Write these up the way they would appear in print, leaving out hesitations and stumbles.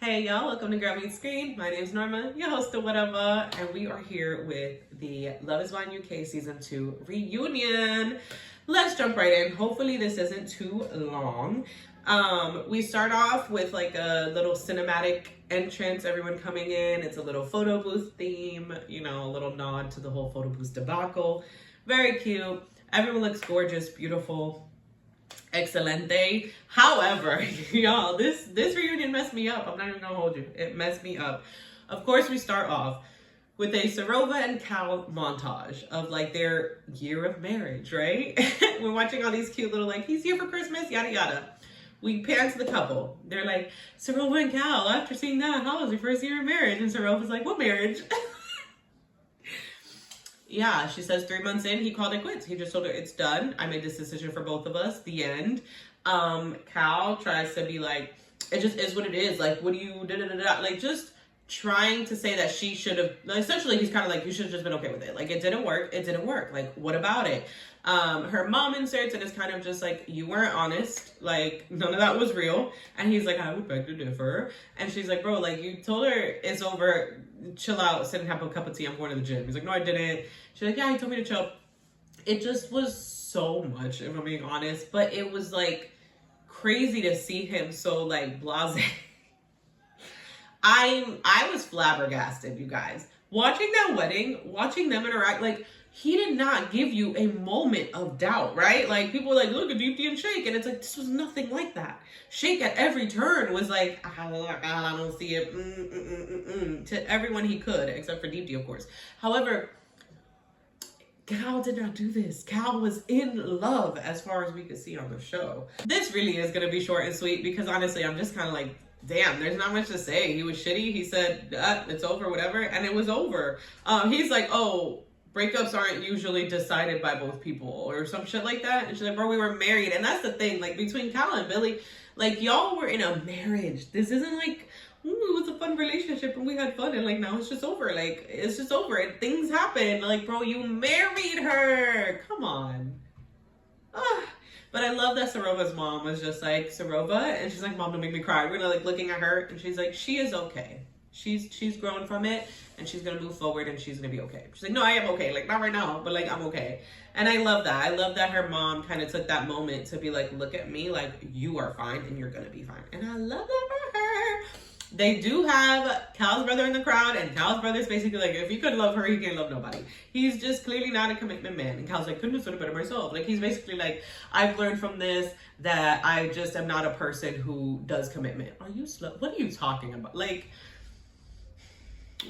Hey y'all, welcome to Grab Me Screen. My name is Norma, your host of whatever, and we are here with the Love is Blind UK Season 2 reunion. Let's jump right in. Hopefully this isn't too long. We start off with like a little cinematic entrance, everyone coming in. It's a little photo booth theme, you know, a little nod to the whole photo booth debacle. Very cute. Everyone looks gorgeous, beautiful. Excelente. However, y'all, this reunion messed me up. I'm not even gonna hold you. It messed me up. Of course, we start off with a Sarover and Cal montage of like their year of marriage, right? We're watching all these cute little like, he's here for Christmas, yada yada. We pan to the couple. They're like, Sarover and Cal, after seeing that, how was your first year of marriage? And Sarova's like, what marriage? Yeah, she says 3 months in, he called it quits. He just told her it's done. I made this decision for both of us. The end. Cal tries to be like, it just is what it is. Like, what do you da-da-da-da? Like, just trying to say that she should have, essentially, he's kind of like, you should have just been okay with it. Like, it didn't work. It didn't work. Like, what about it? Her mom inserts and it's kind of just like, you weren't honest. Like, none of that was real. And he's like, I would beg to differ. And she's like, bro, like, you told her it's over. Chill out, sit and have a cup of tea. I'm going to the gym. He's like, no, I didn't. She's like, yeah, he told me to chill. It just was so much, if I'm being honest. But it was like crazy to see him so like blasé. I was flabbergasted, you guys. Watching that wedding, watching them interact, like he did not give you a moment of doubt, right? Like people were like, look at Deepti and Shake, and it's like this was nothing like that. Shake at every turn was like, I don't see it, to everyone he could, except for Deepti, of course. However, Cal did not do this. Cal was in love as far as we could see on the show. This really is going to be short and sweet because honestly, I'm just kind of like, damn, there's not much to say. He was shitty. He said, it's over, whatever. And it was over. He's like, oh, breakups aren't usually decided by both people or some shit like that. And she's like, bro, we were married. And that's the thing, like between Cal and Billy, like y'all were in a marriage. This isn't like, ooh, it was a fun relationship and we had fun and like now it's just over. Like it's just over and things happen. Like, bro, you married her. Come on. But I love that Sarova's mom was just like, Sarova, and she's like, mom, don't make me cry. We're like looking at her and she's like, she is okay. She's grown from it and she's gonna move forward and she's gonna be okay. She's like, no, I am okay. Like not right now, but like I'm okay. And I love that. I love that her mom kind of took that moment to be like, look at me, like you are fine and you're gonna be fine. And I love that for her. They do have Cal's brother in the crowd, and Cal's brother's basically like, if he could love her, he can't love nobody. He's just clearly not a commitment man. And Cal's like, couldn't have done it better myself. Like, he's basically like, I've learned from this that I just am not a person who does commitment. Are you slow? What are you talking about? Like,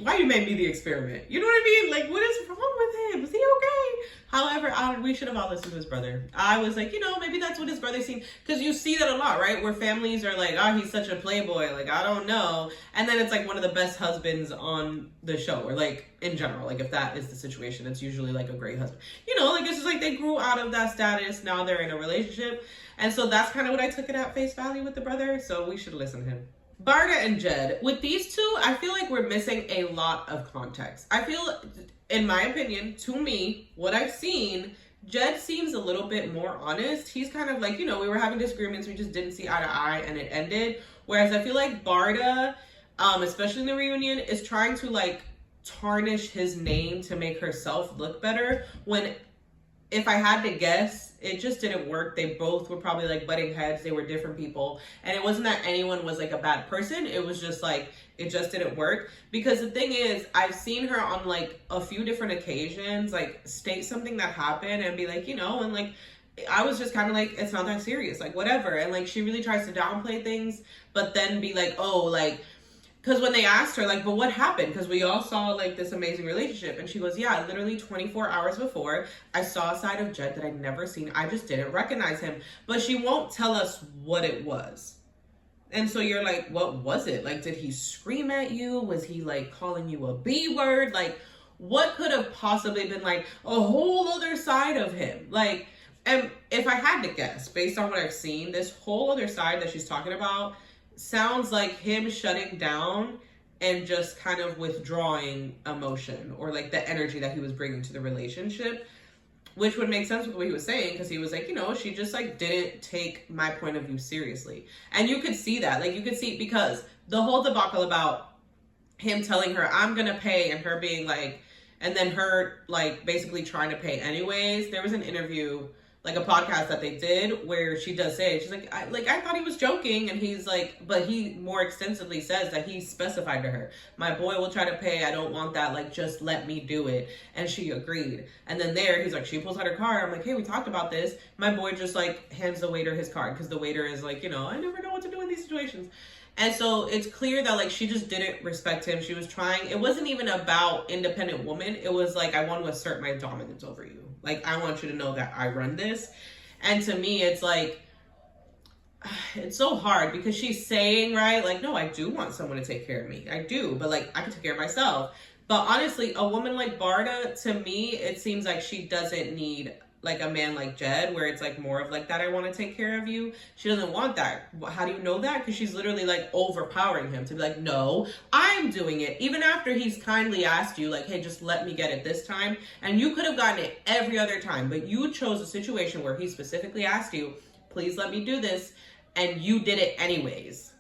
why you made me the experiment? You know what I mean? Like, what is wrong with him? Is he okay? However, we should have all listened to his brother. I was like, you know, maybe that's what his brother seen. Because you see that a lot, right? Where families are like, oh, he's such a playboy. Like, I don't know. And then it's like one of the best husbands on the show. Or like, in general, like if that is the situation, it's usually like a great husband. You know, like it's just like they grew out of that status. Now they're in a relationship. And so that's kind of what I took it at face value with the brother. So we should listen to him. Barda and Jed. With these two, I feel like we're missing a lot of context. I feel, in my opinion, to me, what I've seen, Jed seems a little bit more honest. He's kind of like, you know, we were having disagreements, we just didn't see eye to eye, and it ended. Whereas I feel like Barda, especially in the reunion, is trying to like tarnish his name to make herself look better. When, if I had to guess, it just didn't work. They both were probably like butting heads. They were different people. And it wasn't that anyone was like a bad person. It was just like, it just didn't work. Because the thing is, I've seen her on like a few different occasions, like state something that happened and be like, you know, and like, I was just kind of like, it's not that serious, like whatever. And like, she really tries to downplay things, but then be like, oh, like, because when they asked her, like, but what happened? Because we all saw, like, this amazing relationship. And she goes, yeah, literally 24 hours before, I saw a side of Jed that I'd never seen. I just didn't recognize him. But she won't tell us what it was. And so you're like, what was it? Like, did he scream at you? Was he, like, calling you a B word? Like, what could have possibly been, like, a whole other side of him? Like, and if I had to guess, based on what I've seen, this whole other side that she's talking about sounds like him shutting down and just kind of withdrawing emotion or like the energy that he was bringing to the relationship, which would make sense with what he was saying, because he was like, you know, she just like didn't take my point of view seriously. And you could see that, like you could see, because the whole debacle about him telling her, I'm gonna pay, and her being like, and then her like basically trying to pay anyways. There was an interview, like a podcast that they did, where she does say, she's like, I thought he was joking, and he's like, but he more extensively says that he specified to her, my boy will try to pay, I don't want that, like, just let me do it. And she agreed. And then there, he's like, she pulls out her card, I'm like, hey, we talked about this. My boy just like hands the waiter his card, because the waiter is like, you know, I never know what to do in these situations. And so it's clear that like she just didn't respect him. She was trying, it wasn't even about independent woman. It was like, I want to assert my dominance over you. Like, I want you to know that I run this. And to me, it's like, it's so hard, because she's saying, right, like, no, I do want someone to take care of me. I do, but like, I can take care of myself. But honestly, a woman like Barda, to me, it seems like she doesn't need like a man like Jed, where it's like more of like that, I want to take care of you. She doesn't want that. How do you know that? Because she's literally like overpowering him to be like, no, I'm doing it. Even after he's kindly asked you like, hey, just let me get it this time. And you could have gotten it every other time, but you chose a situation where he specifically asked you, please let me do this. And you did it anyways.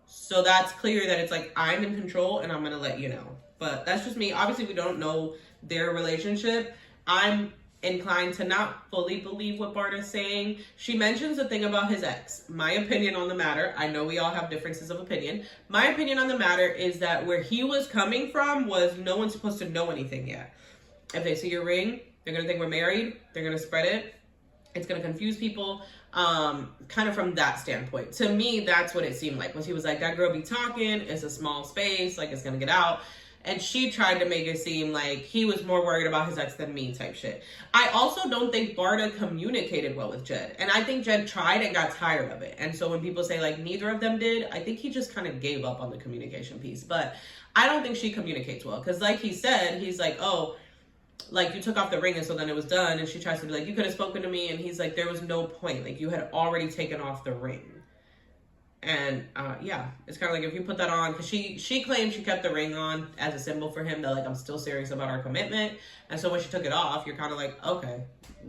So that's clear that it's like, I'm in control and I'm going to let you know. But that's just me. Obviously, we don't know their relationship. I'm inclined to not fully believe what Barda's saying. She mentions the thing about his ex. My opinion on the matter, I know we all have differences of opinion. My opinion on the matter is that where he was coming from was no one's supposed to know anything yet. If they see your ring, they're going to think we're married. They're going to spread it. It's going to confuse people. Kind of from that standpoint. To me, that's what it seemed like. Was he was like, that girl be talking, it's a small space, like it's going to get out. And she tried to make it seem like he was more worried about his ex than me type shit. I also don't think Barda communicated well with Jed. And I think Jed tried and got tired of it. And so when people say like neither of them did, I think he just kind of gave up on the communication piece. But I don't think she communicates well. Because like he said, he's like, oh, like you took off the ring and so then it was done. And she tries to be like, you could have spoken to me. And he's like, there was no point. Like you had already taken off the ring. And yeah, it's kind of like if you put that on, because she claimed she kept the ring on as a symbol for him that like, I'm still serious about our commitment. And so when she took it off, you're kind of like, okay,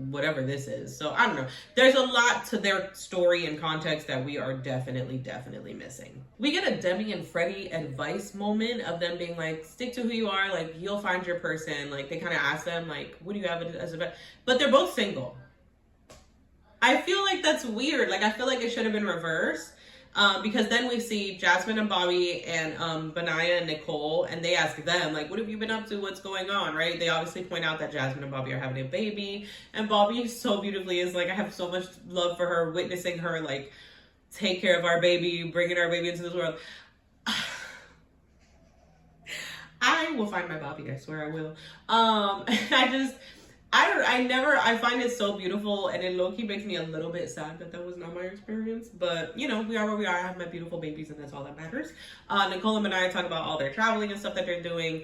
whatever this is. So I don't know. There's a lot to their story and context that we are definitely missing. We get a Demi and Freddie advice moment of them being like, stick to who you are. Like you'll find your person. Like they kind of ask them like, what do you have as a, but they're both single. I feel like that's weird. Like I feel like it should have been reversed. Because then we see Jasmine and Bobby and Benaya and Nicole, and they ask them, like, what have you been up to? What's going on, right? They obviously point out that Jasmine and Bobby are having a baby, and Bobby so beautifully is like, I have so much love for her, witnessing her, like, take care of our baby, bringing our baby into this world. I will find my Bobby, I swear I will. I find it so beautiful, and it low-key makes me a little bit sad that that was not my experience, but, you know, we are where we are. I have my beautiful babies, and that's all that matters. Nicole and Benaya talk about all their traveling and stuff that they're doing,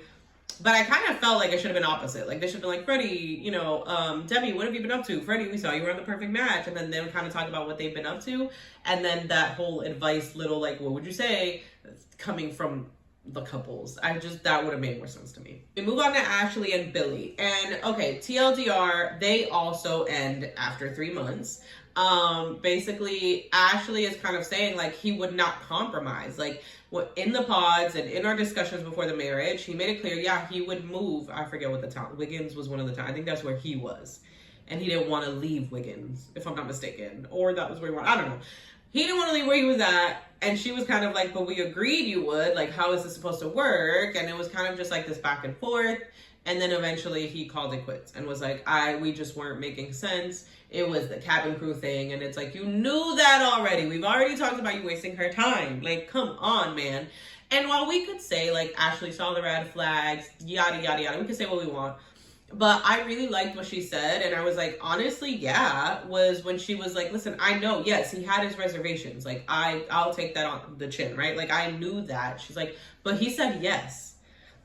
but I kind of felt like it should have been opposite. Like, they should have been like, Freddie, you know, Debbie, what have you been up to? Freddie, we saw you were on The Perfect Match, and then they would kind of talk about what they've been up to, and then that whole advice little, like, what would you say, coming from the couples. That would have made more sense to me. We move on to Ashley and Billy. And okay, TLDR, they also end after 3 months. Basically, Ashley is kind of saying like he would not compromise. Like in the pods and in our discussions before the marriage, he made it clear, yeah, he would move. I forget what the town. Wiggins was one of the towns. I think that's where he was. And he didn't want to leave Wiggins, if I'm not mistaken. Or that was where he wanted. I don't know. He didn't want to leave where he was at, and she was kind of like, but we agreed you would. Like, how is this supposed to work? And it was kind of just like this back and forth. And then eventually he called it quits and was like, we just weren't making sense. It was the cabin crew thing. And it's like, you knew that already. We've already talked about you wasting her time. Like, come on, man. And while we could say, like, Ashley saw the red flags, yada, yada, yada, we could say what we want. But I really liked what she said, and I was like, honestly, yeah, was when she was like, listen, I know, yes, he had his reservations. Like, I'll take that on the chin, right? Like, I knew that. She's like, but he said yes.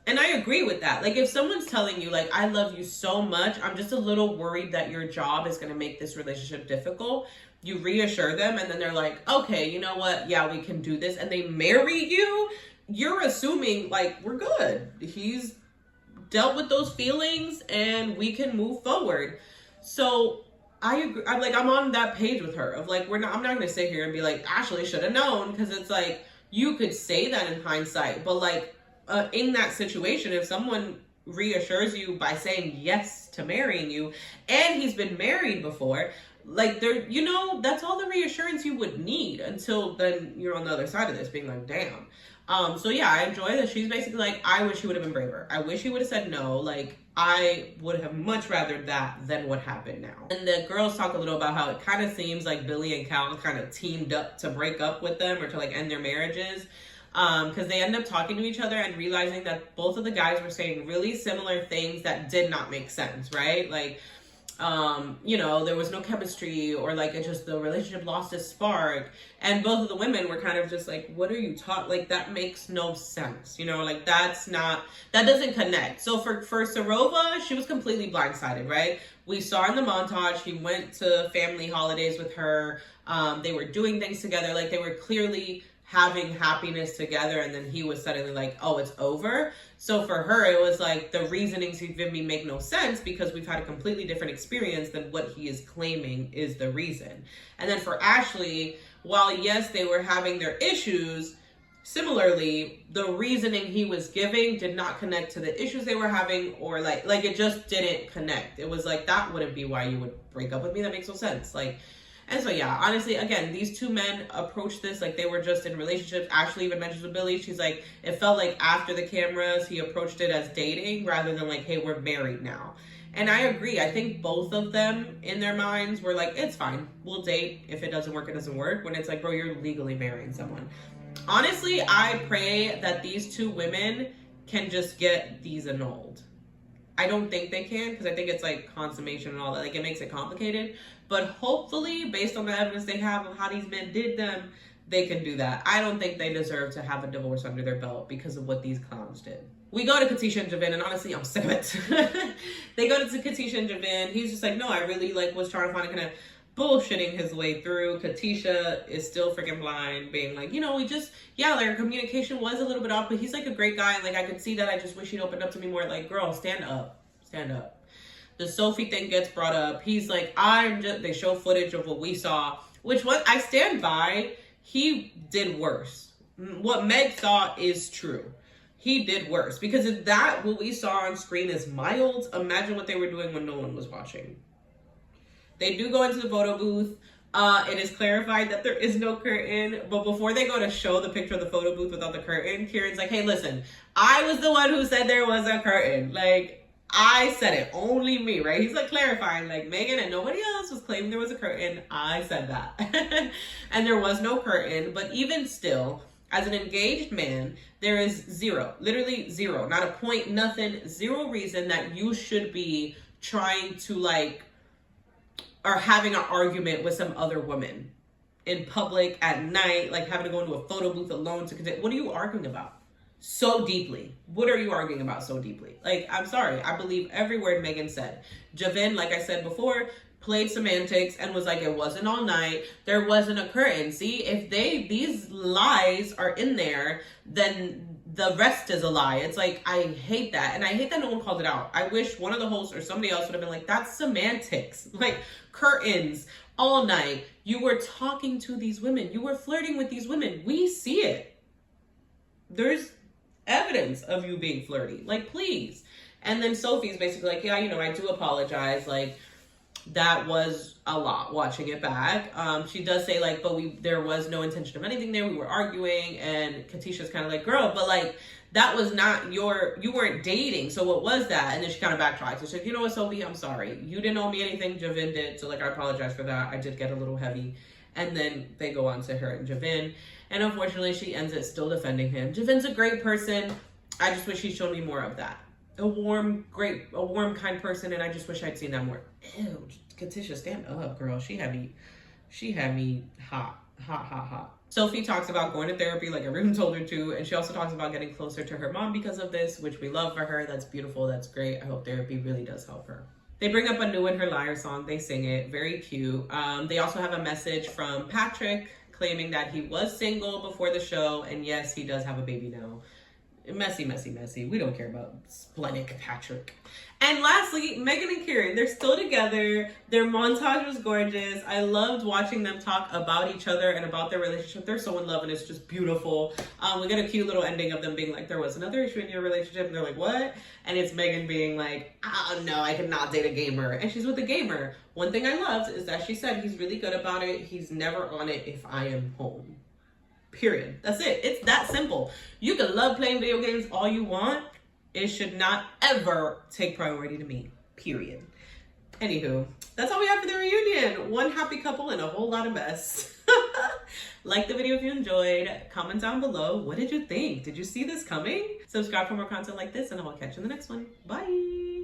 And I agree with that. Like, if someone's telling you, like, I love you so much, I'm just a little worried that your job is going to make this relationship difficult. You reassure them, and then they're like, okay, you know what? Yeah, we can do this. And they marry you. You're assuming, like, we're good. He's dealt with those feelings and we can move forward. So I agree. I'm on that page with her of like, I'm not going to sit here and be like, Ashley should have known, because it's like, you could say that in hindsight, but like in that situation, if someone reassures you by saying yes to marrying you, and he's been married before, like there, you know, that's all the reassurance you would need until then you're on the other side of this being like, damn. So yeah, I enjoy that she's basically like, I wish he would have been braver. I wish he would have said no. Like, I would have much rather that than what happened now. And the girls talk a little about how it kind of seems like Billy and Cal kind of teamed up to break up with them or to like end their marriages. Because they end up talking to each other and realizing that both of the guys were saying really similar things that did not make sense, right? Like, you know, there was no chemistry, or like it just, the relationship lost its spark. And both of the women were kind of just like, what are you talking, like that makes no sense, you know, like that's not, that doesn't connect. So for Sarover, she was completely blindsided, right? We saw in the montage, he went to family holidays with her. They were doing things together, like they were clearly having happiness together, and then he was suddenly like, oh, it's over. So for her, it was like, the reasonings he's given me make no sense because we've had a completely different experience than what he is claiming is the reason. And then for Ashley, while yes, they were having their issues, similarly, the reasoning he was giving did not connect to the issues they were having, or like it just didn't connect. It was like, that wouldn't be why you would break up with me. That makes no sense. Like, and so, yeah, honestly, again, these two men approached this like they were just in relationships. Ashley even mentions with Billy, she's like, it felt like after the cameras, he approached it as dating rather than like, hey, we're married now. And I agree. I think both of them in their minds were like, it's fine. We'll date. If it doesn't work, it doesn't work. When it's like, bro, you're legally marrying someone. Honestly, I pray that these two women can just get these annulled. I don't think they can, because I think it's like consummation and all that. Like, it makes it complicated. But hopefully, based on the evidence they have of how these men did them, they can do that. I don't think they deserve to have a divorce under their belt because of what these clowns did. We go to Katisha and Javin, and honestly, I'm sick of it. They go to Katisha and Javin. He's just like, no, I really like was trying to find a kind of bullshitting his way through. Katisha is still freaking blind, being like, you know, we just, yeah, like our communication was a little bit off, but he's like a great guy, and like I could see that. I just wish he'd opened up to me more. Like, girl, stand up. Stand up. The Sophie thing gets brought up. He's like, they show footage of what we saw, which what I stand by. He did worse. What Meg thought is true. He did worse, because if that, what we saw on screen is mild, imagine what they were doing when no one was watching. They do go into the photo booth. It is clarified that there is no curtain, but before they go to show the picture of the photo booth without the curtain, Kieran's like, hey, listen, I was the one who said there was a curtain. Like, I said it, only me, right? He's like clarifying, like, Megan and nobody else was claiming there was a curtain. I said that. And there was no curtain, but even still, as an engaged man, there is zero, literally zero, not a point, nothing, zero reason that you should be trying to like, or having an argument with some other woman in public at night, like having to go into a photo booth alone to connect. What are you arguing about so deeply? What are you arguing about so deeply? Like, I'm sorry. I believe every word Megan said. Javin, like I said before, played semantics and was like, it wasn't all night. There wasn't a curtain. See, if these lies are in there, then the rest is a lie. It's like, I hate that. And I hate that no one called it out. I wish one of the hosts or somebody else would have been like, that's semantics. Like, curtains all night. You were talking to these women. You were flirting with these women. We see it. There's evidence of you being flirty. Like, please. And then Sophie's basically like, yeah, you know, I do apologize. Like, that was a lot watching it back. She does say like, but there was no intention of anything there. We were arguing, and Katisha's kind of like, girl, but like, that was not you weren't dating. So what was that? And then she kind of backtracks. So she's like, you know what, Sophie, I'm sorry. You didn't owe me anything. Javin did. So like, I apologize for that. I did get a little heavy. And then they go on to her and Javin. And unfortunately, she ends it still defending him. Javin's a great person. I just wish he'd shown me more of that. A warm, kind person, and I just wish I'd seen that more. Ew, Katisha, stand up, girl. She had me hot. Sophie talks about going to therapy like everyone told her to, and she also talks about getting closer to her mom because of this, which we love for her. That's beautiful. That's great. I hope therapy really does help her. They bring up a New and Her Liar song. They sing it. Very cute. They also have a message from Patrick claiming that he was single before the show, and yes, he does have a baby now. Messy, messy, messy. We don't care about Splenic Patrick. And lastly, Megan and Kieran, they're still together. Their montage was gorgeous. I loved watching them talk about each other and about their relationship. They're so in love and it's just beautiful. We get a cute little ending of them being like, there was another issue in your relationship. And they're like, what? And it's Megan being like, oh no, I could not date a gamer. And she's with a gamer. One thing I loved is that she said he's really good about it. He's never on it if I am home. Period. That's it. It's that simple. You can love playing video games all you want. It should not ever take priority to me. Period. Anywho, that's all we have for the reunion. One happy couple and a whole lot of mess. Like the video if you enjoyed. Comment down below. What did you think? Did you see this coming? Subscribe for more content like this and I will catch you in the next one. Bye.